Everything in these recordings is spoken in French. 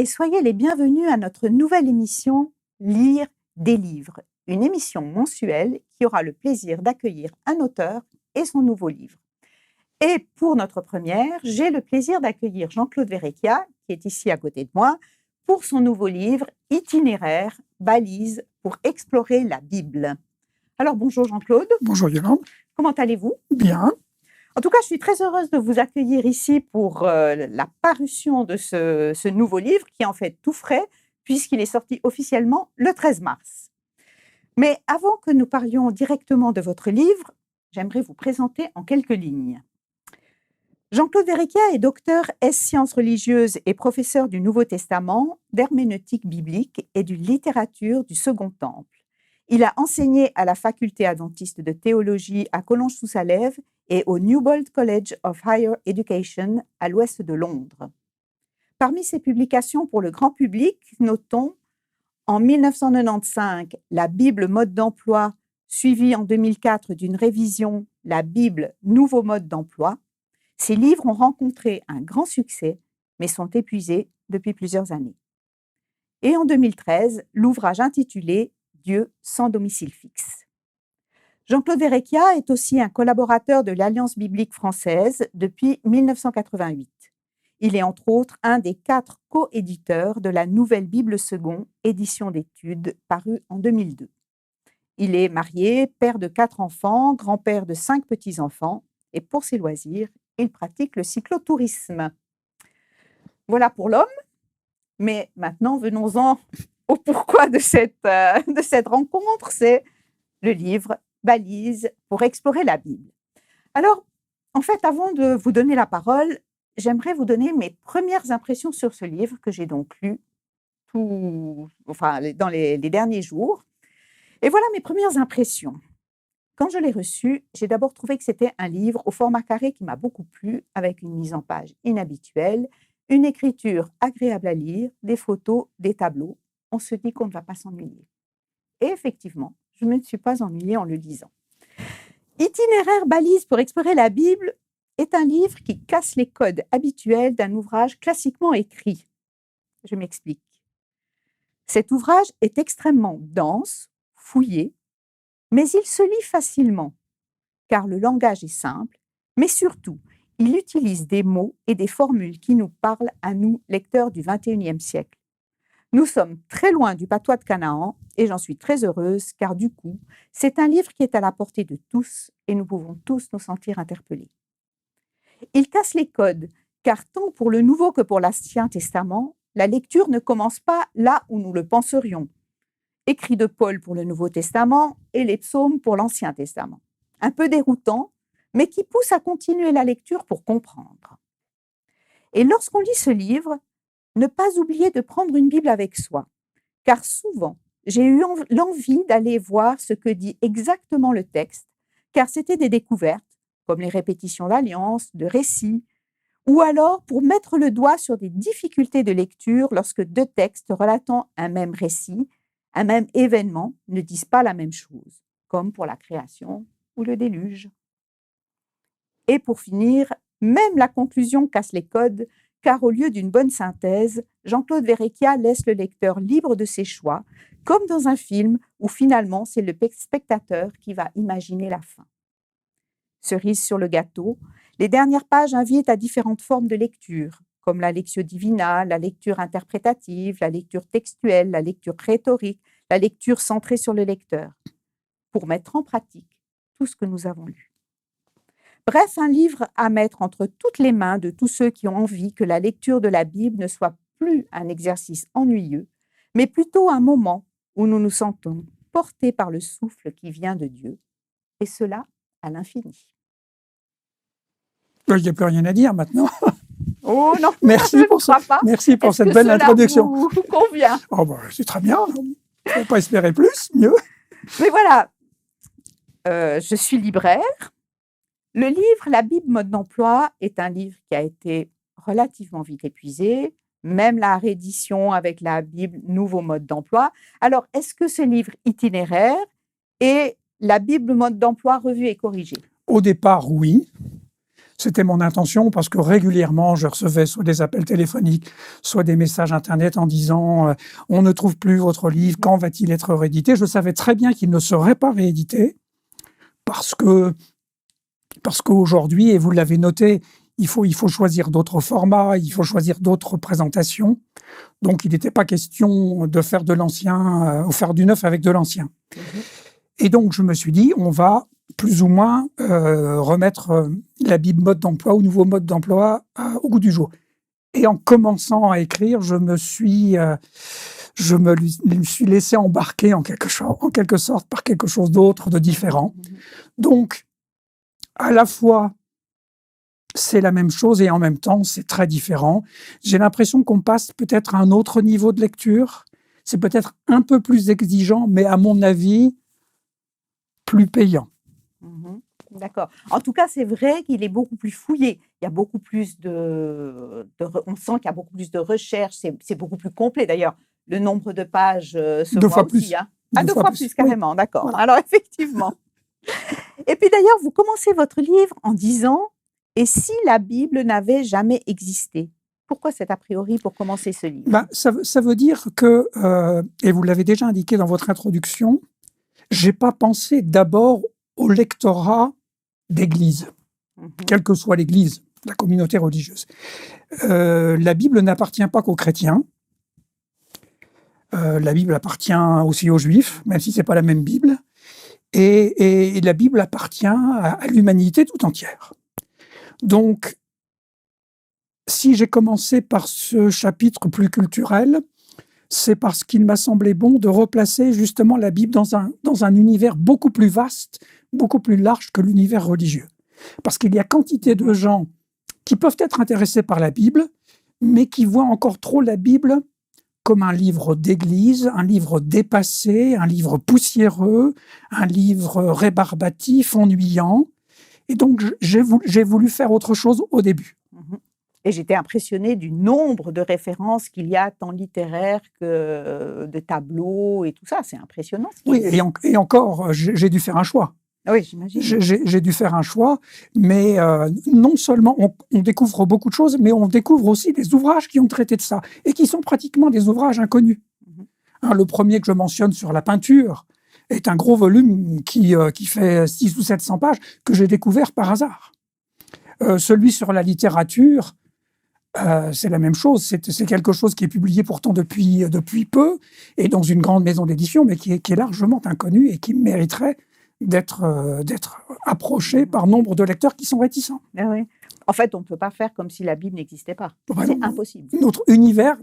et soyez les bienvenus à notre nouvelle émission Lire des livres, une émission mensuelle qui aura le plaisir d'accueillir un auteur et son nouveau livre. Et pour notre première, j'ai le plaisir d'accueillir Jean-Claude Verrecchia, qui est ici à côté de moi, pour son nouveau livre Itinéraire, balises pour explorer la Bible. Alors bonjour Jean-Claude. Bonjour Yolande. Comment allez-vous ? Bien. En tout cas, je suis très heureuse de vous accueillir ici pour la parution de ce nouveau livre, qui est en fait tout frais, puisqu'il est sorti officiellement le 13 mars. Mais avant que nous parlions directement de votre livre, j'aimerais vous présenter en quelques lignes. Jean-Claude Verrecchia est docteur ès sciences religieuses et professeur du Nouveau Testament, d'herméneutique biblique et de littérature du Second Temple. Il a enseigné à la faculté adventiste de théologie à Collonges-sous-Salève et au Newbold College of Higher Education à l'ouest de Londres. Parmi ses publications pour le grand public, notons en 1995 la Bible mode d'emploi, suivie en 2004 d'une révision, la Bible nouveau mode d'emploi. Ces livres ont rencontré un grand succès, mais sont épuisés depuis plusieurs années. Et en 2013, l'ouvrage intitulé Dieu sans domicile fixe. Jean-Claude Verrecchia est aussi un collaborateur de l'Alliance biblique française depuis 1988. Il est entre autres un des 4 co-éditeurs de la Nouvelle Bible Second, édition d'études, parue en 2002. Il est marié, père de 4 enfants, grand-père de 5 petits-enfants, et pour ses loisirs, il pratique le cyclotourisme. Voilà pour l'homme, mais maintenant venons-en au pourquoi de cette rencontre, c'est le livre Balises pour explorer la Bible. Alors, en fait, avant de vous donner la parole, j'aimerais vous donner mes premières impressions sur ce livre que j'ai donc lu dans les derniers jours. Et voilà mes premières impressions. Quand je l'ai reçu, j'ai d'abord trouvé que c'était un livre au format carré qui m'a beaucoup plu, avec une mise en page inhabituelle, une écriture agréable à lire, des photos, des tableaux. On se dit qu'on ne va pas s'ennuyer. Et effectivement, je ne me suis pas ennuyée en le lisant. Itinéraire balise pour explorer la Bible est un livre qui casse les codes habituels d'un ouvrage classiquement écrit. Je m'explique. Cet ouvrage est extrêmement dense, fouillé, mais il se lit facilement, car le langage est simple, mais surtout, il utilise des mots et des formules qui nous parlent à nous, lecteurs du XXIe siècle. Nous sommes très loin du patois de Canaan et j'en suis très heureuse car du coup, c'est un livre qui est à la portée de tous et nous pouvons tous nous sentir interpellés. Il casse les codes car tant pour le Nouveau que pour l'Ancien Testament, la lecture ne commence pas là où nous le penserions. Écrit de Paul pour le Nouveau Testament et les psaumes pour l'Ancien Testament. Un peu déroutant, mais qui pousse à continuer la lecture pour comprendre. Et lorsqu'on lit ce livre, ne pas oublier de prendre une Bible avec soi, car souvent, j'ai eu l'envie d'aller voir ce que dit exactement le texte, car c'était des découvertes, comme les répétitions d'alliance, de récits, ou alors pour mettre le doigt sur des difficultés de lecture lorsque 2 textes relatant un même récit, un même événement, ne disent pas la même chose, comme pour la création ou le déluge. Et pour finir, même la conclusion casse les codes, car au lieu d'une bonne synthèse, Jean-Claude Verrecchia laisse le lecteur libre de ses choix, comme dans un film où finalement c'est le spectateur qui va imaginer la fin. Cerise sur le gâteau, les dernières pages invitent à différentes formes de lecture, comme la lectio divina, la lecture interprétative, la lecture textuelle, la lecture rhétorique, la lecture centrée sur le lecteur, pour mettre en pratique tout ce que nous avons lu. Bref, un livre à mettre entre toutes les mains de tous ceux qui ont envie que la lecture de la Bible ne soit plus un exercice ennuyeux, mais plutôt un moment où nous nous sentons portés par le souffle qui vient de Dieu, et cela à l'infini. Il n'y a plus rien à dire maintenant. Oh non, merci pour cette belle introduction. Vous convient? Oh bah, c'est très bien. On ne peut pas espérer plus, mieux. Mais voilà, je suis libraire. Le livre La Bible mode d'emploi est un livre qui a été relativement vite épuisé, même la réédition avec la Bible nouveau mode d'emploi. Alors, est-ce que ce livre itinéraire est la Bible mode d'emploi revue et corrigée? Au départ, oui. C'était mon intention parce que régulièrement, je recevais soit des appels téléphoniques, soit des messages Internet en disant on ne trouve plus votre livre, quand va-t-il être réédité ?» Je savais très bien qu'il ne serait pas réédité parce qu'aujourd'hui, et vous l'avez noté, il faut choisir d'autres formats, il faut choisir d'autres présentations. Donc, il n'était pas question de faire de l'ancien, ou faire du neuf avec de l'ancien. Et donc, je me suis dit, on va plus ou moins remettre la Bible mode d'emploi, au nouveau mode d'emploi, au goût du jour. Et en commençant à écrire, je me suis laissé embarquer en quelque sorte par quelque chose d'autre, de différent. Donc, à la fois, c'est la même chose et en même temps, c'est très différent. J'ai l'impression qu'on passe peut-être à un autre niveau de lecture. C'est peut-être un peu plus exigeant, mais à mon avis, plus payant. D'accord. En tout cas, c'est vrai qu'il est beaucoup plus fouillé. Il y a beaucoup plus on sent qu'il y a beaucoup plus de recherche. C'est beaucoup plus complet. D'ailleurs, le nombre de pages se Deux voit fois aussi. plus. Deux fois plus, carrément. Oui. D'accord. Voilà. Alors, effectivement. Et puis d'ailleurs, vous commencez votre livre en disant « Et si la Bible n'avait jamais existé ?» Pourquoi cet a priori pour commencer ce livre? Ça veut dire que, et vous l'avez déjà indiqué dans votre introduction, je n'ai pas pensé d'abord au lectorat d'église, quelle que soit l'église, la communauté religieuse. La Bible n'appartient pas qu'aux chrétiens. La Bible appartient aussi aux juifs, même si ce n'est pas la même Bible. Et la Bible appartient à l'humanité tout entière. Donc, si j'ai commencé par ce chapitre plus culturel, c'est parce qu'il m'a semblé bon de replacer justement la Bible dans un univers beaucoup plus vaste, beaucoup plus large que l'univers religieux. Parce qu'il y a quantité de gens qui peuvent être intéressés par la Bible, mais qui voient encore trop la Bible comme un livre d'église, un livre dépassé, un livre poussiéreux, un livre rébarbatif, ennuyant. Et donc, j'ai voulu faire autre chose au début. Et j'étais impressionnée du nombre de références qu'il y a, tant littéraires que de tableaux et tout ça. C'est impressionnant. Oui, et encore, j'ai dû faire un choix. Oui, j'imagine. J'ai dû faire un choix, mais non seulement on découvre beaucoup de choses, mais on découvre aussi des ouvrages qui ont traité de ça, et qui sont pratiquement des ouvrages inconnus. Le premier que je mentionne sur la peinture est un gros volume qui fait 600 ou 700 pages, que j'ai découvert par hasard. Celui sur la littérature, c'est la même chose. C'est quelque chose qui est publié pourtant depuis peu, et dans une grande maison d'édition, mais qui est largement inconnu et qui mériterait d'être approché par nombre de lecteurs qui sont réticents. Ah oui. En fait, on ne peut pas faire comme si la Bible n'existait pas. C'est impossible. Notre univers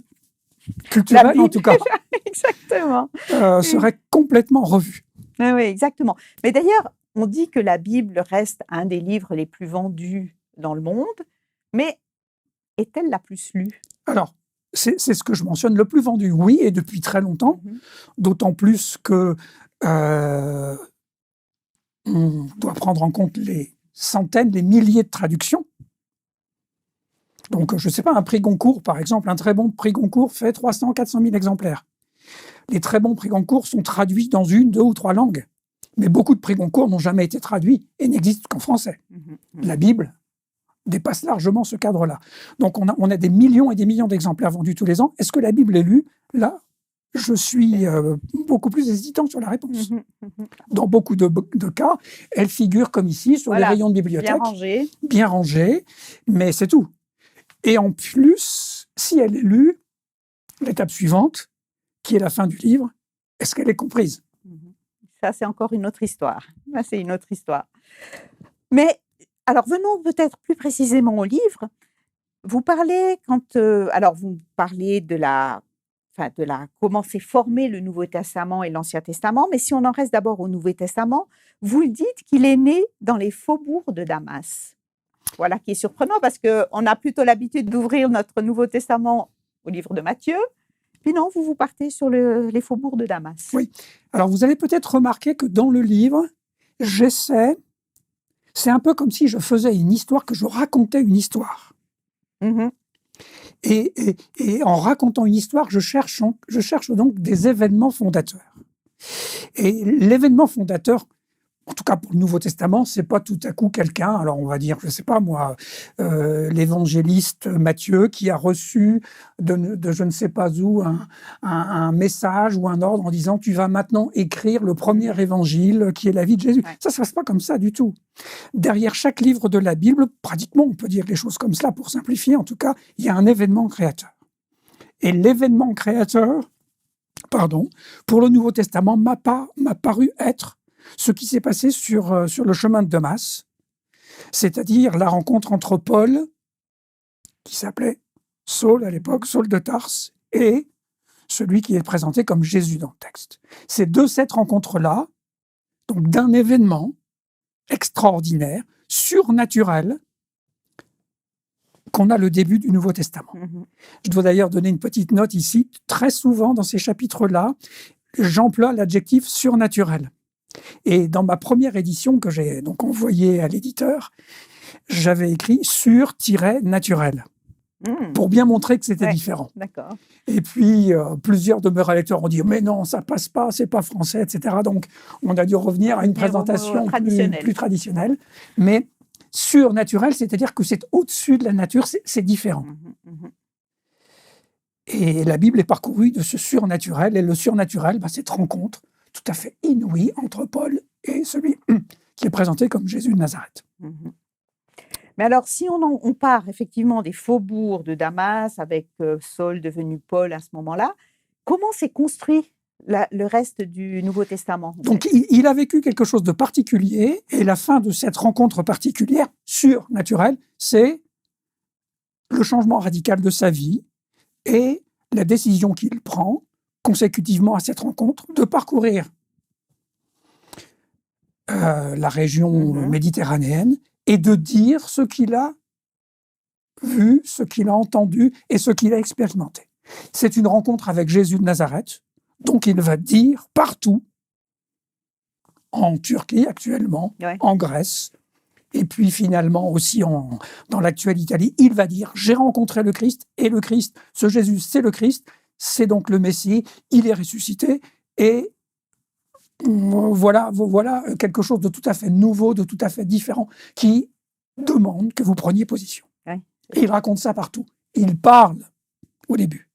culturel, en tout cas, exactement, serait complètement revu. Oui, exactement. Mais d'ailleurs, on dit que la Bible reste un des livres les plus vendus dans le monde, mais est-elle la plus lue? Alors, c'est ce que je mentionne, le plus vendu, oui, et depuis très longtemps, d'autant plus que on doit prendre en compte les centaines, les milliers de traductions. Donc, je ne sais pas, un prix Goncourt, par exemple, un très bon prix Goncourt fait 300 400 000 exemplaires. Les très bons prix Goncourt sont traduits dans 1, 2 ou 3 langues. Mais beaucoup de prix Goncourt n'ont jamais été traduits et n'existent qu'en français. La Bible dépasse largement ce cadre-là. Donc, on a des millions et des millions d'exemplaires vendus tous les ans. Est-ce que la Bible est lue? Là, je suis beaucoup plus hésitant sur la réponse. Dans beaucoup de cas, elle figure comme ici, sur les rayons de bibliothèque. Bien rangée, mais c'est tout. Et en plus, si elle est lue, l'étape suivante, qui est la fin du livre, est-ce qu'elle est comprise? Ça, c'est encore une autre histoire. Là, c'est une autre histoire. Mais, alors, venons peut-être plus précisément au livre. Vous parlez, vous parlez de comment s'est formé le Nouveau Testament et l'Ancien Testament, mais si on en reste d'abord au Nouveau Testament, vous dites qu'il est né dans les faubourgs de Damas. Voilà qui est surprenant, parce qu'on a plutôt l'habitude d'ouvrir notre Nouveau Testament au livre de Matthieu, puis non, vous partez sur les faubourgs de Damas. Oui. Alors, vous avez peut-être remarqué que dans le livre, c'est un peu comme si je faisais une histoire, que je racontais une histoire. Et en racontant une histoire, je cherche donc des événements fondateurs. Et l'événement fondateur, en tout cas pour le Nouveau Testament, c'est pas tout à coup quelqu'un, alors on va dire, je sais pas moi, l'évangéliste Matthieu qui a reçu de je ne sais pas où un message ou un ordre en disant tu vas maintenant écrire le premier évangile qui est la vie de Jésus. Ouais. Ça se passe pas comme ça du tout. Derrière chaque livre de la Bible, pratiquement, on peut dire les choses comme cela pour simplifier, en tout cas, il y a un événement créateur. Et l'événement créateur, pour le Nouveau Testament, m'a paru être ce qui s'est passé sur le chemin de Damas, c'est-à-dire la rencontre entre Paul, qui s'appelait Saul à l'époque, Saul de Tarse, et celui qui est présenté comme Jésus dans le texte. C'est de cette rencontre-là, donc d'un événement extraordinaire, surnaturel, qu'on a le début du Nouveau Testament. Je dois d'ailleurs donner une petite note ici. Très souvent, dans ces chapitres-là, j'emploie l'adjectif surnaturel. Et dans ma première édition que j'ai donc envoyée à l'éditeur, j'avais écrit sur-naturel, pour bien montrer que c'était différent. D'accord. Et puis, plusieurs de mes lecteurs ont dit « Mais non, ça passe pas, c'est pas français, etc. » Donc, on a dû revenir à une présentation plus traditionnelle. Mais surnaturel, c'est-à-dire que c'est au-dessus de la nature, c'est différent. Et la Bible est parcourue de ce surnaturel. Et le surnaturel, cette rencontre tout à fait inouïe entre Paul et celui qui est présenté comme Jésus de Nazareth. Mais alors, si on part effectivement des faubourgs de Damas, avec Saul devenu Paul à ce moment-là, comment s'est construit le reste du Nouveau Testament? Donc, il a vécu quelque chose de particulier, et la fin de cette rencontre particulière, surnaturelle, c'est le changement radical de sa vie et la décision qu'il prend, consécutivement à cette rencontre, de parcourir la région méditerranéenne et de dire ce qu'il a vu, ce qu'il a entendu et ce qu'il a expérimenté. C'est une rencontre avec Jésus de Nazareth, donc il va dire partout, en Turquie actuellement, en Grèce, et puis finalement aussi dans l'actuelle Italie, il va dire « J'ai rencontré le Christ, et le Christ, ce Jésus, c'est le Christ, c'est donc le Messie, il est ressuscité, et voilà quelque chose de tout à fait nouveau, de tout à fait différent, qui demande que vous preniez position. » Et il raconte ça partout. Il parle au début.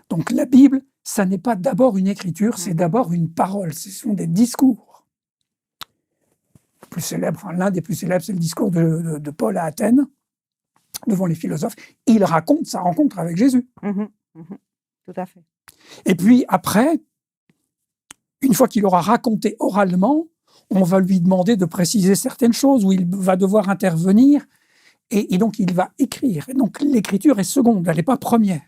Donc la Bible, ça n'est pas d'abord une écriture, c'est d'abord une parole. Ce sont des discours. Le plus célèbre, l'un des plus célèbres, c'est le discours de Paul à Athènes, devant les philosophes. Il raconte sa rencontre avec Jésus. Tout à fait. Et puis après, une fois qu'il aura raconté oralement, on va lui demander de préciser certaines choses, où il va devoir intervenir, et donc il va écrire. Et donc l'écriture est seconde, elle n'est pas première.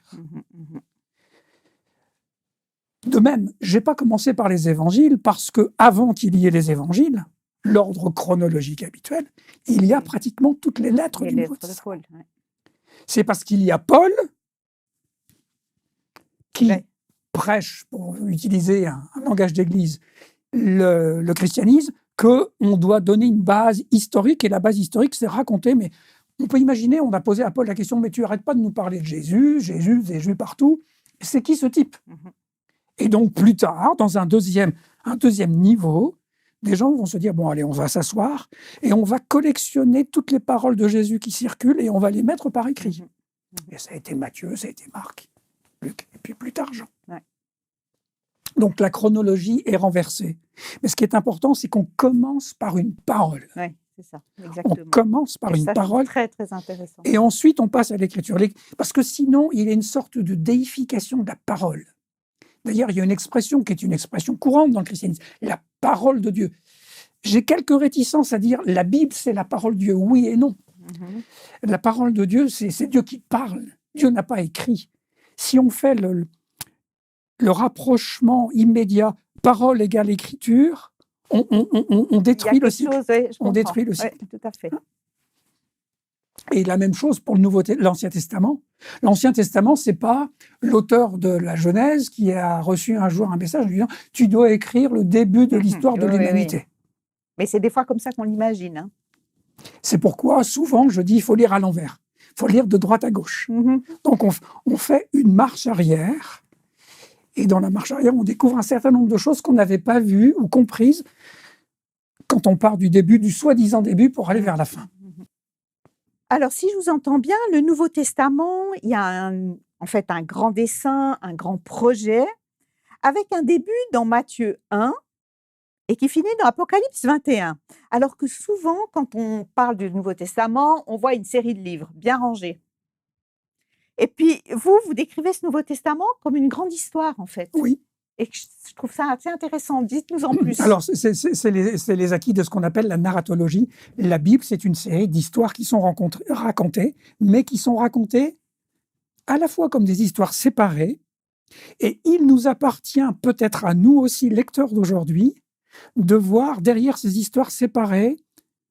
De même, je n'ai pas commencé par les évangiles, parce qu'avant qu'il y ait les évangiles, l'ordre chronologique habituel, il y a pratiquement toutes les lettres du Nouveau Testament. C'est parce qu'il y a Paul qui prêche, pour utiliser un langage d'église, le christianisme, qu'on doit donner une base historique, et la base historique, c'est raconter, mais on peut imaginer, on a posé à Paul la question, mais tu n'arrêtes pas de nous parler de Jésus partout, c'est qui ce type? Et donc plus tard, dans un deuxième niveau, des gens vont se dire, bon allez, on va s'asseoir, et on va collectionner toutes les paroles de Jésus qui circulent, et on va les mettre par écrit. Et ça a été Matthieu, ça a été Marc, Luc, et puis plus tard Jean. Donc la chronologie est renversée. Mais ce qui est important, c'est qu'on commence par une parole. Oui, c'est ça, exactement. On commence par une parole. C'est très, très intéressant. Et ensuite, on passe à l'écriture. Parce que sinon, il y a une sorte de déification de la parole. D'ailleurs, il y a une expression qui est une expression courante dans le christianisme, la parole de Dieu. J'ai quelques réticences à dire, la Bible, c'est la parole de Dieu, oui et non. La parole de Dieu, c'est Dieu qui parle. Dieu n'a pas écrit. Si on fait le rapprochement immédiat, parole égale écriture, on détruit le cycle. On détruit le cycle. Tout à fait. Et la même chose pour l'Ancien Testament. L'Ancien Testament, c'est pas l'auteur de la Genèse qui a reçu un jour un message lui disant « Tu dois écrire le début de l'histoire de l'humanité. » Mais c'est des fois comme ça qu'on l'imagine. Hein. C'est pourquoi, souvent, je dis il faut lire à l'envers. Il faut lire de droite à gauche. Donc, on fait une marche arrière. Et dans la marche arrière, on découvre un certain nombre de choses qu'on n'avait pas vues ou comprises quand on part du début, du soi-disant début, pour aller vers la fin. Alors, si je vous entends bien, le Nouveau Testament, il y a en fait un grand dessein, un grand projet, avec un début dans Matthieu 1 et qui finit dans Apocalypse 21. Alors que souvent, quand on parle du Nouveau Testament, on voit une série de livres bien rangés. Et puis, vous décrivez ce Nouveau Testament comme une grande histoire, en fait. Oui. Et je trouve ça assez intéressant. Dites-nous en plus. Alors, c'est les acquis de ce qu'on appelle la narratologie. La Bible, c'est une série d'histoires qui sont racontées, mais qui sont racontées à la fois comme des histoires séparées. Et il nous appartient, peut-être à nous aussi, lecteurs d'aujourd'hui, de voir derrière ces histoires séparées,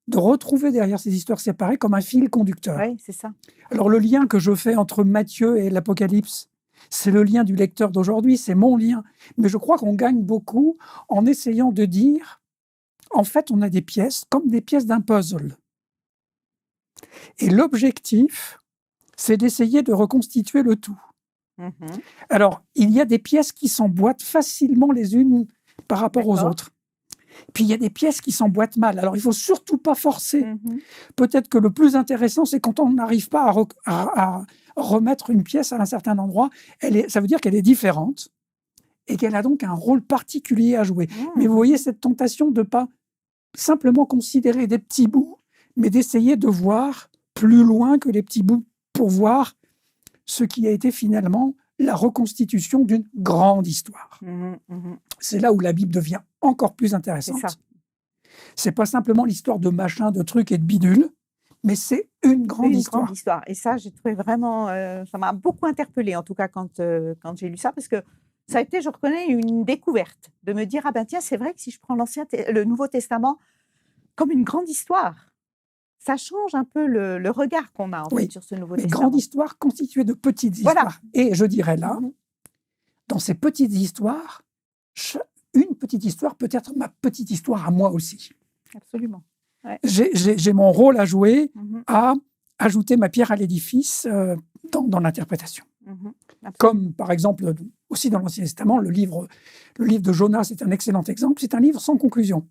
de retrouver derrière ces histoires séparées comme un fil conducteur. Oui, c'est ça. Alors, le lien que je fais entre Matthieu et l'Apocalypse, c'est le lien du lecteur d'aujourd'hui, c'est mon lien. Mais je crois qu'on gagne beaucoup en essayant de dire, en fait, on a des pièces comme des pièces d'un puzzle. Et l'objectif, c'est d'essayer de reconstituer le tout. Alors, il y a des pièces qui s'emboîtent facilement les unes par rapport aux autres. Puis, il y a des pièces qui s'emboîtent mal. Alors, il ne faut surtout pas forcer. Peut-être que le plus intéressant, c'est quand on n'arrive pas à remettre une pièce à un certain endroit, ça veut dire qu'elle est différente et qu'elle a donc un rôle particulier à jouer. Mais vous voyez cette tentation de ne pas simplement considérer des petits bouts, mais d'essayer de voir plus loin que les petits bouts pour voir ce qui a été finalement la reconstitution d'une grande histoire. C'est là où la Bible devient encore plus intéressante. C'est pas simplement l'histoire de machin, de trucs et de bidules, mais c'est une grande histoire. Et ça, j'ai trouvé vraiment, ça m'a beaucoup interpellée en tout cas quand j'ai lu ça, parce que ça a été, je reconnais, une découverte de me dire, ah ben tiens, c'est vrai que si je prends le Nouveau Testament comme une grande histoire, ça change un peu le regard qu'on a en fait, sur ce Nouveau Testament. Grande histoire constituée de petites histoires. Et je dirais là, dans ces petites histoires, une petite histoire peut être ma petite histoire à moi aussi. Absolument. Ouais. J'ai mon rôle à jouer à ajouter ma pierre à l'édifice dans l'interprétation. Comme par exemple, aussi dans l'Ancien Testament, le livre de Jonas, c'est un excellent exemple, c'est un livre sans conclusion.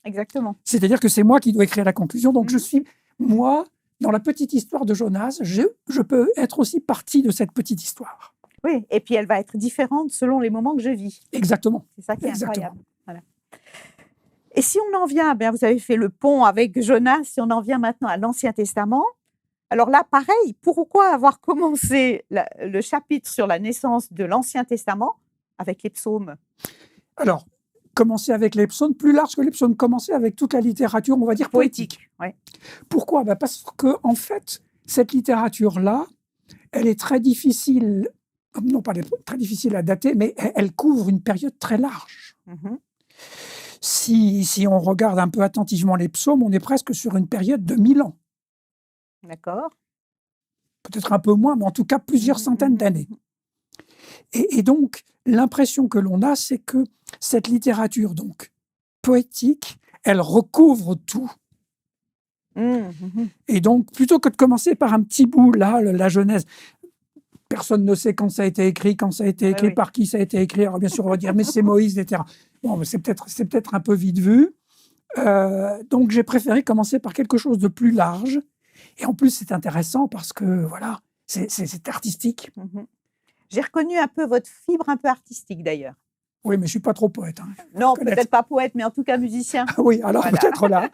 Exactement. C'est-à-dire que c'est moi qui dois écrire la conclusion, donc je suis, moi, dans la petite histoire de Jonas, je peux être aussi partie de cette petite histoire. Oui, et puis elle va être différente selon les moments que je vis. Exactement. C'est ça qui est incroyable. Voilà. Et si on en vient, vous avez fait le pont avec Jonas, si on en vient maintenant à l'Ancien Testament, alors là, pareil, pourquoi avoir commencé le chapitre sur la naissance de l'Ancien Testament avec les psaumes? Alors, commencer avec les psaumes, plus large que les psaumes, commencer avec toute la littérature, on va dire poétique. Ouais. Pourquoi ? Parce que, en fait, cette littérature-là, elle est très difficile, non pas très difficile à dater, mais elle couvre une période très large. Si on regarde un peu attentivement les psaumes, on est presque sur une période de 1000 ans. D'accord. Peut-être un peu moins, mais en tout cas plusieurs centaines d'années. Et donc, l'impression que l'on a, c'est que cette littérature donc poétique, elle recouvre tout. Et donc, plutôt que de commencer par un petit bout, là, la Genèse, personne ne sait quand ça a été écrit, par qui ça a été écrit. Alors bien sûr, on va dire, mais c'est Moïse, etc. Bon, mais c'est peut-être un peu vite vu. Donc, j'ai préféré commencer par quelque chose de plus large. Et en plus, c'est intéressant parce que, voilà, c'est artistique. J'ai reconnu un peu votre fibre un peu artistique, d'ailleurs. Oui, mais je ne suis pas trop poète. Non, peut-être pas poète, mais en tout cas musicien. Oui, alors voilà. Peut-être là.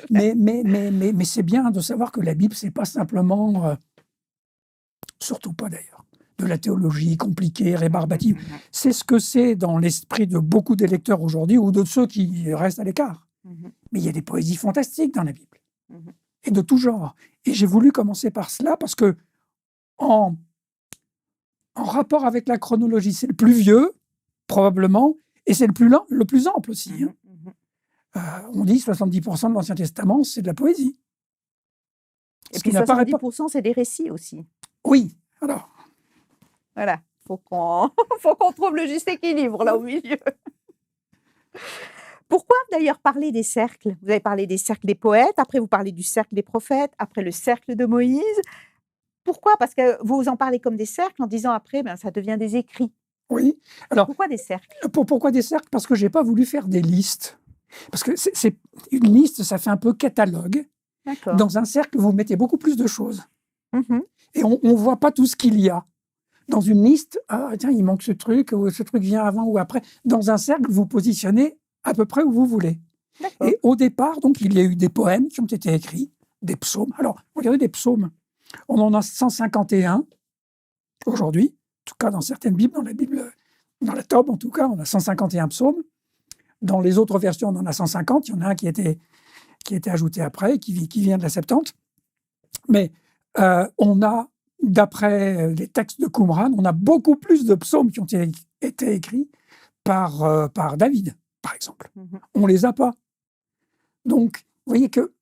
mais c'est bien de savoir que la Bible, ce n'est pas simplement, surtout pas d'ailleurs, de la théologie compliquée, rébarbative. C'est ce que c'est dans l'esprit de beaucoup des lecteurs aujourd'hui ou de ceux qui restent à l'écart. Mais il y a des poésies fantastiques dans la Bible. Et de tout genre. Et j'ai voulu commencer par cela parce que, en rapport avec la chronologie, c'est le plus vieux, probablement, et c'est le plus ample aussi. On dit 70% de l'Ancien Testament, c'est de la poésie. Et puis 70%, c'est des récits aussi. Oui, alors. Voilà, faut qu'on trouve le juste équilibre là au milieu. Pourquoi d'ailleurs parler des cercles? Vous avez parlé des cercles des poètes, après vous parlez du cercle des prophètes, après le cercle de Moïse. Pourquoi? Parce que vous en parlez comme des cercles en disant après, ça devient des écrits. Oui. Alors, Pourquoi des cercles? pourquoi des cercles? Parce que j'ai pas voulu faire des listes. Parce que c'est une liste, ça fait un peu catalogue. D'accord. Dans un cercle, vous mettez beaucoup plus de choses. Mhm. Et on ne voit pas tout ce qu'il y a. Dans une liste, ah tiens, il manque ce truc, ou ce truc vient avant ou après. Dans un cercle, vous positionnez à peu près où vous voulez. D'accord. Et au départ, donc, il y a eu des poèmes qui ont été écrits, des psaumes. Alors, regardez des psaumes. On en a 151 aujourd'hui, en tout cas dans certaines Bibles, dans la Bible, dans la Tob en tout cas, on a 151 psaumes. Dans les autres versions, on en a 150. Il y en a un qui a été ajouté après, qui vient de la Septante. Mais on a, d'après les textes de Qumran, on a beaucoup plus de psaumes qui ont été écrits par David, par exemple. Mhm. On les a pas. Donc, vous voyez que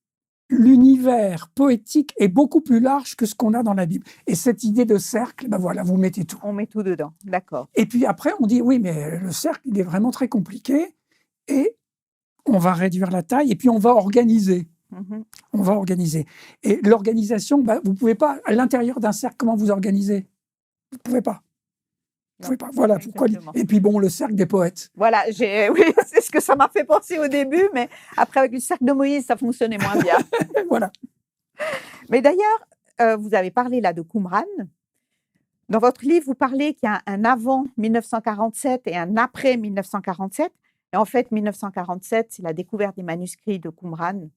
l'univers poétique est beaucoup plus large que ce qu'on a dans la Bible. Et cette idée de cercle, ben voilà, vous mettez tout. On met tout dedans. D'accord. Et puis après, on dit, oui, mais le cercle, il est vraiment très compliqué, et on va réduire la taille, et puis on va organiser. Mhm. On va organiser. Et l'organisation, ben, vous ne pouvez pas, à l'intérieur d'un cercle, comment vous organisez? Vous ne pouvez pas. Vous pouvez pas. Voilà pourquoi. Exactement. Et puis bon, le cercle des poètes. Voilà, oui, c'est ce que ça m'a fait penser au début, mais après avec le cercle de Moïse, ça fonctionnait moins bien. Voilà. Mais d'ailleurs, vous avez parlé là de Qumran. Dans votre livre, vous parlez qu'il y a un avant 1947 et un après 1947. Et en fait, 1947, c'est la découverte des manuscrits de Qumran.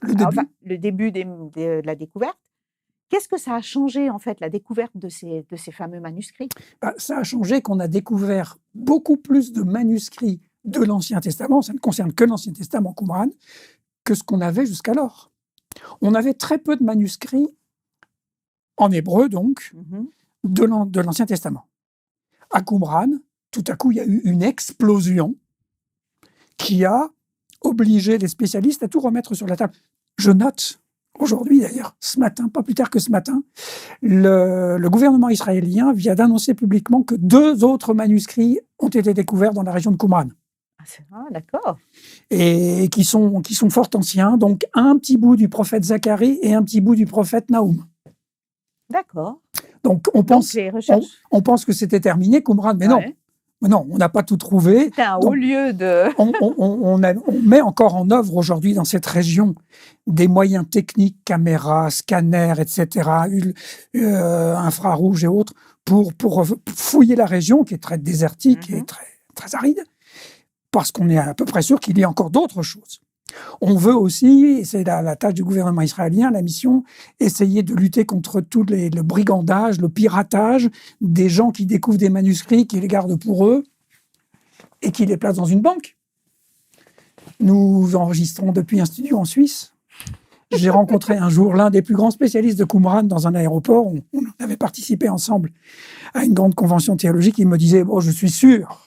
Le début. Enfin, le début de la découverte. Qu'est-ce que ça a changé, en fait, la découverte de ces fameux manuscrits? Ben, ça a changé qu'on a découvert beaucoup plus de manuscrits de l'Ancien Testament, ça ne concerne que l'Ancien Testament Qumran, que ce qu'on avait jusqu'alors. On avait très peu de manuscrits, en hébreu donc, Mhm. de l'Ancien Testament. À Qumran, tout à coup, il y a eu une explosion qui a obligé les spécialistes à tout remettre sur la table. Je note, aujourd'hui d'ailleurs, ce matin, pas plus tard que ce matin, le gouvernement israélien vient d'annoncer publiquement que 2 autres manuscrits ont été découverts dans la région de Qumran. Ah, d'accord. Et qui sont fort anciens, donc un petit bout du prophète Zacharie et un petit bout du prophète Naoum. D'accord. Donc on pense, les recherches. on pense que c'était terminé, Qumran, mais non. Ouais. Mais non, on n'a pas tout trouvé. C'était un Donc, haut lieu de. on met encore en œuvre aujourd'hui dans cette région des moyens techniques, caméras, scanners, etc., infrarouges et autres, pour fouiller la région qui est très désertique et très, très aride, parce qu'on est à peu près sûr qu'il y a encore d'autres choses. On veut aussi, et c'est la tâche du gouvernement israélien, la mission, essayer de lutter contre tout le brigandage, le piratage des gens qui découvrent des manuscrits, qui les gardent pour eux et qui les placent dans une banque. Nous enregistrons depuis un studio en Suisse. J'ai rencontré un jour l'un des plus grands spécialistes de Qumran dans un aéroport. On avait participé ensemble à une grande convention théologique. Il me disait, bon, je suis sûr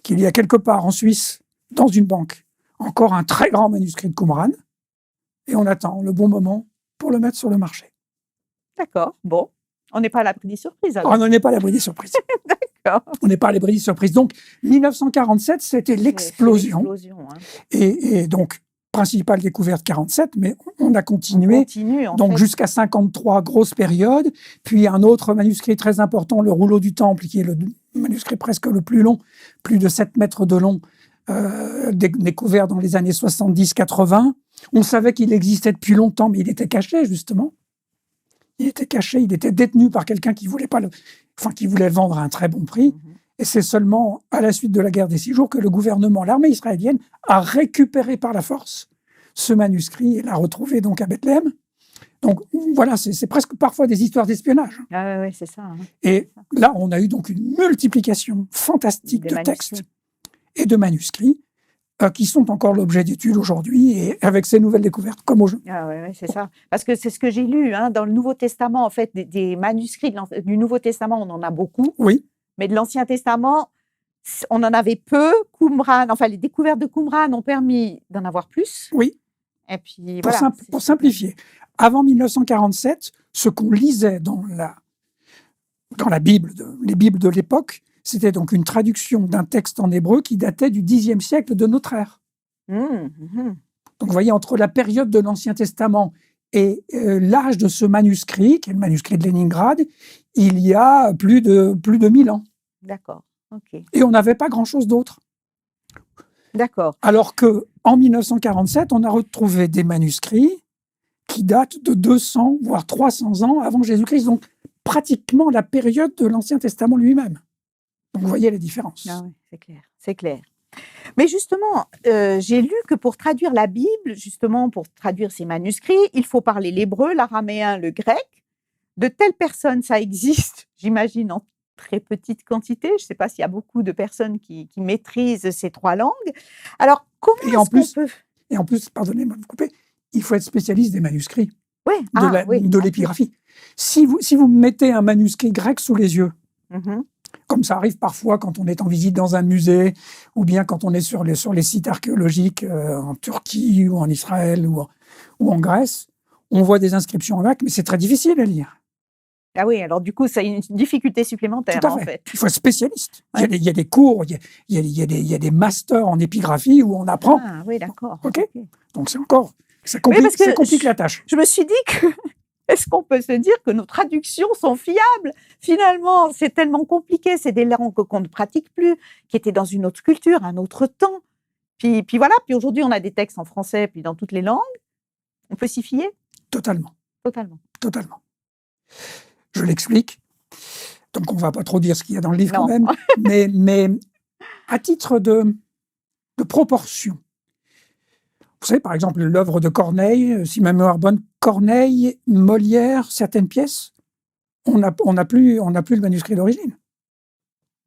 qu'il y a quelque part en Suisse, dans une banque, encore un très grand manuscrit de Qumran, et on attend le bon moment pour le mettre sur le marché. D'accord. Bon, on n'est pas à l'abri des surprises. Alors. On n'en est pas à l'abri des surprises. D'accord. On n'est pas à l'abri des surprises. Donc, 1947, c'était l'explosion. Hein. Et donc, principale découverte 47, mais on a continué. On continue, donc, jusqu'à 53, grosse période. Puis, un autre manuscrit très important, le rouleau du Temple, qui est le manuscrit presque le plus long, plus de 7 mètres de long, découvert dans les années 70-80. On savait qu'il existait depuis longtemps, mais il était caché, justement. Il était caché, il était détenu par quelqu'un qui voulait qui voulait le vendre à un très bon prix. Et c'est seulement à la suite de la guerre des 6 jours que le gouvernement, l'armée israélienne, a récupéré par la force ce manuscrit et l'a retrouvé donc à Bethléem. Donc voilà, c'est presque parfois des histoires d'espionnage. Ah oui, c'est ça. Hein. Et là, on a eu donc une multiplication fantastique de textes et de manuscrits qui sont encore l'objet d'études aujourd'hui, et avec ces nouvelles découvertes comme aujourd'hui. Ah oui, c'est ça. Parce que c'est ce que j'ai lu hein, dans le Nouveau Testament, en fait, des manuscrits du Nouveau Testament, on en a beaucoup. Oui. Mais de l'Ancien Testament, on en avait peu. Qumran, enfin, les découvertes de Qumran ont permis d'en avoir plus. Oui. Et puis, pour simplifier, avant 1947, ce qu'on lisait dans la Bible, les Bibles de l'époque, c'était donc une traduction d'un texte en hébreu qui datait du Xe siècle de notre ère. Donc, vous voyez, entre la période de l'Ancien Testament et l'âge de ce manuscrit, qui est le manuscrit de Leningrad, il y a plus de 1000 ans. D'accord. OK. Et on n'avait pas grand-chose d'autre. D'accord. Alors qu'en 1947, on a retrouvé des manuscrits qui datent de 200, voire 300 ans avant Jésus-Christ, donc pratiquement la période de l'Ancien Testament lui-même. Donc vous voyez la différence. Ah oui, c'est clair, c'est clair. Mais justement, j'ai lu que pour traduire la Bible, justement pour traduire ces manuscrits, il faut parler l'hébreu, l'araméen, le grec. De telles personnes, ça existe, j'imagine, en très petite quantité. Je ne sais pas s'il y a beaucoup de personnes qui maîtrisent ces 3 langues. Alors, comment Et en est-ce qu'on plus, peut... Et en plus, pardonnez-moi de vous couper, il faut être spécialiste des manuscrits, Ouais, de en plus. l'épigraphie. Si vous mettez un manuscrit grec sous les yeux, Mhm. comme ça arrive parfois quand on est en visite dans un musée, ou bien quand on est sur les sites archéologiques en Turquie, ou en Israël, ou en Grèce, on voit des inscriptions en grec, mais c'est très difficile à lire. Ah oui, alors du coup, ça a une difficulté supplémentaire, Tout à en fait. fait. Il faut être spécialiste. Ouais. Il y a des cours, il y a des masters en épigraphie où on apprend. Ah oui, d'accord. OK. Ok. Donc c'est encore, ça Oui, complique, parce que ça complique la tâche. je me suis dit que, est-ce qu'on peut se dire que nos traductions sont fiables? Finalement, c'est tellement compliqué, c'est des langues qu'on ne pratique plus, qui étaient dans une autre culture, un autre temps. Puis voilà, puis aujourd'hui, on a des textes en français, puis dans toutes les langues. On peut s'y fier? Totalement. Totalement. Totalement. Je l'explique. Donc on ne va pas trop dire ce qu'il y a dans le livre Non. quand même. mais à titre de proportion. Vous savez, par exemple, l'œuvre de Corneille, si ma mémoire est bonne, Corneille, Molière, certaines pièces, on n'a plus le manuscrit d'origine.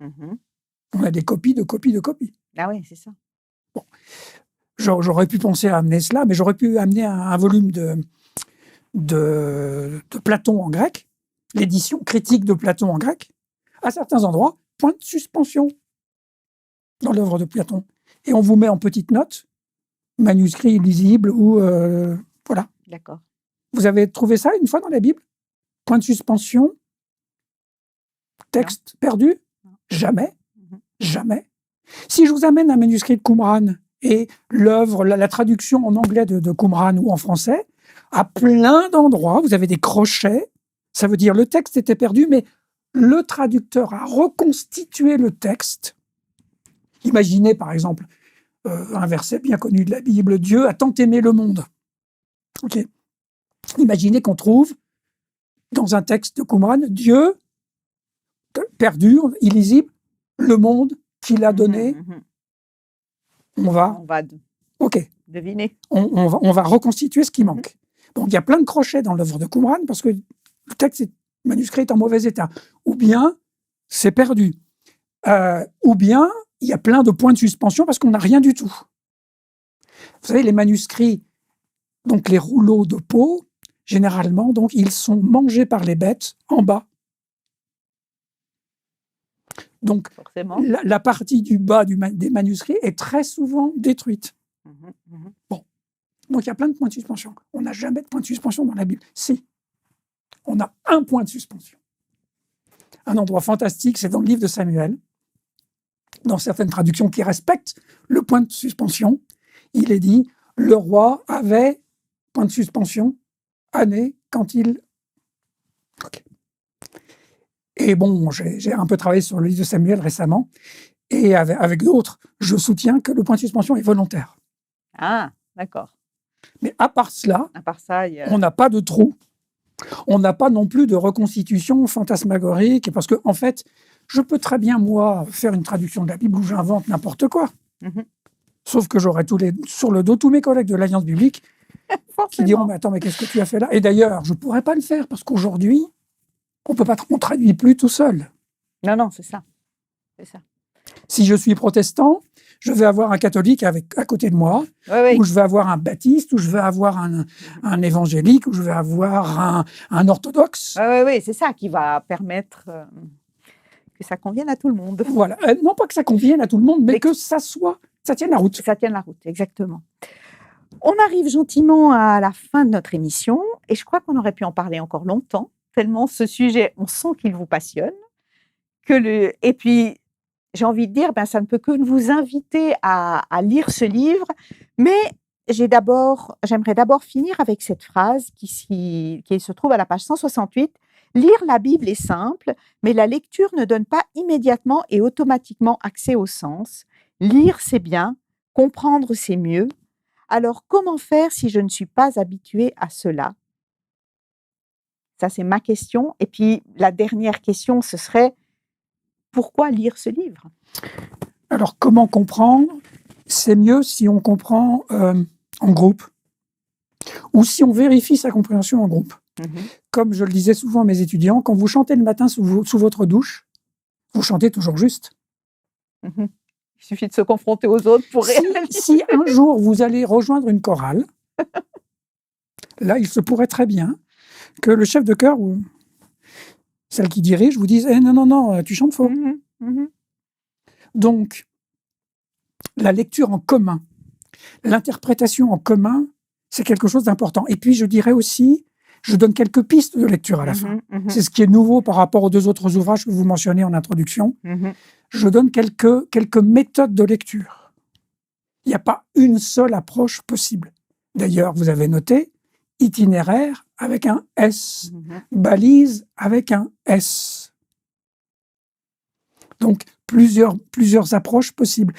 Mhm. On a des copies de copies de copies. Ah oui, c'est ça. J'aurais pu penser à amener cela, mais j'aurais pu amener un volume de Platon en grec, l'édition critique de Platon en grec. À certains endroits, point de suspension dans l'œuvre de Platon. Et on vous met en petite note, manuscrit illisible ou... voilà. D'accord. Vous avez trouvé ça une fois dans la Bible? Point de suspension? Texte perdu? Non. Jamais. Mhm. Jamais. Si je vous amène un manuscrit de Qumran et l'œuvre, la traduction en anglais de Qumran ou en français, à plein d'endroits, vous avez des crochets. Ça veut dire le texte était perdu, mais le traducteur a reconstitué le texte. Imaginez par exemple un verset bien connu de la Bible, Dieu a tant aimé le monde. Ok. Imaginez qu'on trouve dans un texte de Qumran, Dieu, perdu, illisible, le monde qu'il a donné. Mhm. On va ok. Deviner. On va reconstituer ce qui manque. Donc il y a plein de crochets dans l'œuvre de Qumran parce que le texte, le manuscrit est en mauvais état. Ou bien c'est perdu. Ou bien il y a plein de points de suspension parce qu'on n'a rien du tout. Vous savez, les manuscrits, donc les rouleaux de peau, généralement, donc, ils sont mangés par les bêtes en bas. Donc, la partie du bas des manuscrits est très souvent détruite. Bon. Donc, il y a plein de points de suspension. On n'a jamais de point de suspension dans la Bible. Si. On a un point de suspension. Un endroit fantastique, c'est dans le livre de Samuel. Dans certaines traductions qui respectent le point de suspension, il est dit « Le roi avait, point de suspension, année quand il... » Okay. Et bon, j'ai un peu travaillé sur le livre de Samuel récemment, et avec d'autres, je soutiens que le point de suspension est volontaire. Ah, d'accord. Mais à part ça, on n'a pas de trou. On n'a pas non plus de reconstitution fantasmagorique, parce que, en fait, je peux très bien, moi, faire une traduction de la Bible où j'invente n'importe quoi. Sauf que j'aurai sur le dos tous mes collègues de l'Alliance biblique qui diront « Mais attends, mais qu'est-ce que tu as fait là ?» Et d'ailleurs, je ne pourrais pas le faire, parce qu'aujourd'hui, on ne traduit plus tout seul. Non, c'est ça. C'est ça. Si je suis protestant, je vais avoir un catholique à côté de moi, ou je vais avoir un baptiste, ou je vais avoir un évangélique, ou je vais avoir un orthodoxe. Oui, c'est ça qui va permettre que ça convienne à tout le monde. Voilà. Non pas que ça convienne à tout le monde, mais que ça tienne la route. Ça tienne la route, exactement. On arrive gentiment à la fin de notre émission, et je crois qu'on aurait pu en parler encore longtemps, tellement ce sujet, on sent qu'il vous passionne. Et puis, j'ai envie de dire, ça ne peut que vous inviter à lire ce livre, mais j'aimerais d'abord finir avec cette phrase qui se trouve à la page 168. Lire la Bible est simple, mais la lecture ne donne pas immédiatement et automatiquement accès au sens. Lire, c'est bien, comprendre, c'est mieux. Alors, comment faire si je ne suis pas habituée à cela? Ça, c'est ma question. Et puis, la dernière question, ce serait, pourquoi lire ce livre? Alors, comment comprendre? C'est mieux si on comprend en groupe, ou si on vérifie sa compréhension en groupe. Comme je le disais souvent à mes étudiants, quand vous chantez le matin sous votre douche, vous chantez toujours juste. Il suffit de se confronter aux autres pour réaliser. Si un jour vous allez rejoindre une chorale, là, il se pourrait très bien que le chef de chœur ou celle qui dirige vous dise non, tu chantes faux. Donc, la lecture en commun, l'interprétation en commun, c'est quelque chose d'important. Et puis, je dirais aussi, je donne quelques pistes de lecture à la fin. C'est ce qui est nouveau par rapport aux 2 autres ouvrages que vous mentionnez en introduction. Je donne quelques méthodes de lecture. Il n'y a pas une seule approche possible. D'ailleurs, vous avez noté, itinéraire avec un S, balise avec un S. Donc, plusieurs approches possibles.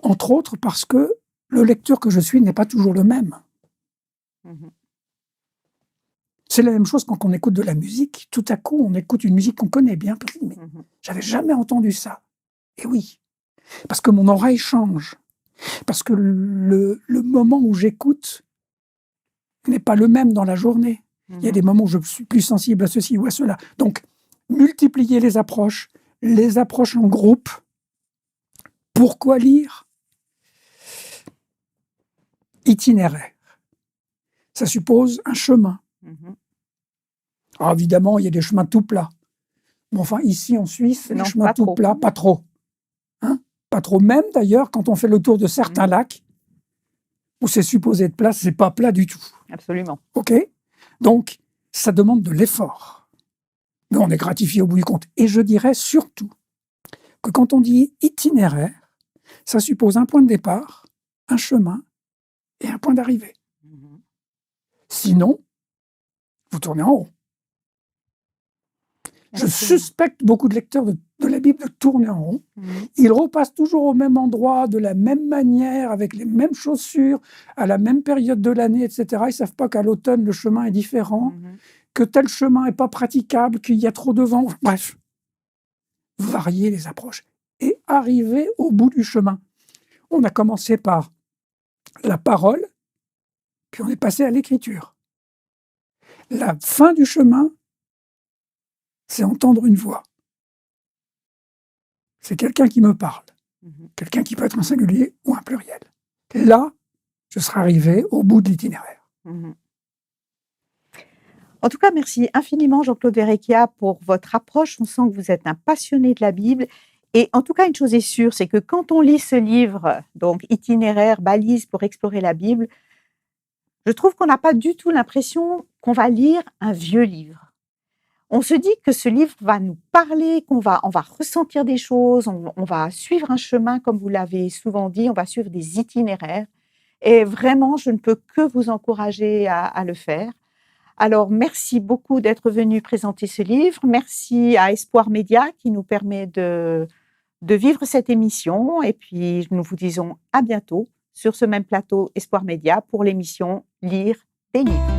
Entre autres parce que le lecteur que je suis n'est pas toujours le même. C'est la même chose quand on écoute de la musique. Tout à coup, on écoute une musique qu'on connaît bien. Mais j'avais jamais entendu ça. Et oui, parce que mon oreille change. Parce que le moment où j'écoute n'est pas le même dans la journée. Il y a des moments où je suis plus sensible à ceci ou à cela. Donc, multiplier les approches en groupe. Pourquoi lire? Itinéraire. Ça suppose un chemin. Alors évidemment, il y a des chemins tout plats. Mais enfin, ici en Suisse, les chemins tout plats, pas trop. Hein? Pas trop. Même d'ailleurs, quand on fait le tour de certains lacs, où c'est supposé être plat, c'est pas plat du tout. Absolument. OK? Donc, ça demande de l'effort. Mais on est gratifié au bout du compte. Et je dirais surtout que quand on dit itinéraire, ça suppose un point de départ, un chemin et un point d'arrivée. Sinon, vous tournez en rond. Je suspecte beaucoup de lecteurs de la Bible de tourner en rond. Ils repassent toujours au même endroit, de la même manière, avec les mêmes chaussures, à la même période de l'année, etc. Ils ne savent pas qu'à l'automne, le chemin est différent, que tel chemin n'est pas praticable, qu'il y a trop de vent. Bref, varier les approches et arriver au bout du chemin. On a commencé par la parole, puis on est passé à l'écriture. La fin du chemin, c'est entendre une voix. C'est quelqu'un qui me parle. Quelqu'un qui peut être un singulier ou un pluriel. Là, je serai arrivé au bout de l'itinéraire. En tout cas, merci infiniment Jean-Claude Verrecchia pour votre approche. On sent que vous êtes un passionné de la Bible. Et en tout cas, une chose est sûre, c'est que quand on lit ce livre, donc Itinéraire, balise pour explorer la Bible, je trouve qu'on n'a pas du tout l'impression qu'on va lire un vieux livre. On se dit que ce livre va nous parler, on va ressentir des choses, on va suivre un chemin, comme vous l'avez souvent dit, on va suivre des itinéraires. Et vraiment, je ne peux que vous encourager à le faire. Alors, merci beaucoup d'être venu présenter ce livre. Merci à Espoir Média qui nous permet de vivre cette émission. Et puis, nous vous disons à bientôt sur ce même plateau Espoir Média pour l'émission Lire des livres.